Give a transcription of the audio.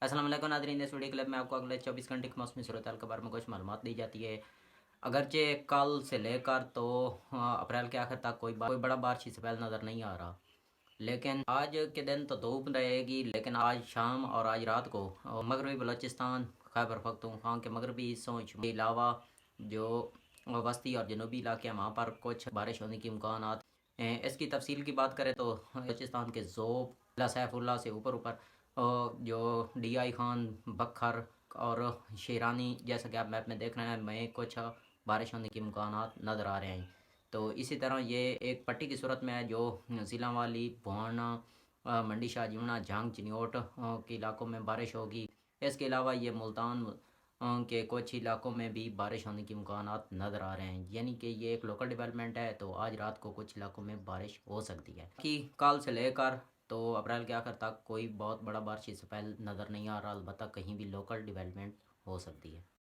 अस्सलाम वालेकुम नाज़रीन, इस वीडियो क्लिप में आपको अगले 24 घंटे की मौसमी सूरत हाल के बारे में कुछ मालूमात दी जाती है। अगरचे कल से लेकर तो अप्रैल के आखिर तक कोई बड़ा बारिश स्पेल नज़र नहीं आ रहा, लेकिन आज के दिन तो धूप रहेगी। लेकिन आज शाम और आज रात को मगरबी बलोचिस्तान, खैबर पख्तूनख्वा के मगरबी हिस्सों के अलावा जो वस्ती और जनूबी इलाके हैं वहाँ पर कुछ बारिश होने के इम्कान। इसकी तफसील की बात करें तो बलोचिस्तान के ज़ोब, सैफुल्ला से ऊपर ऊपर जो DI खान, बखर और शेरानी, जैसा कि आप मैप में देख रहे हैं, में कुछ बारिश होने के इम्कान नज़र आ रहे हैं। तो इसी तरह ये एक पट्टी की सूरत में है जो ज़िला वाली, भुआना, मंडी शाह जमुना, झांग, चिन्योट के इलाकों में बारिश होगी। इसके अलावा ये मुल्तान के कुछ इलाकों में भी बारिश होने के इम्कान नज़र आ रहे हैं, यानी कि ये एक लोकल डेवलपमेंट है। तो आज रात को कुछ इलाकों में बारिश हो सकती है कि कल से लेकर तो अप्रैल के आखिर तक कोई बहुत बड़ा बारिश स्पेल नज़र नहीं आ रहा, अलबत्ता कहीं भी लोकल डेवलपमेंट हो सकती है।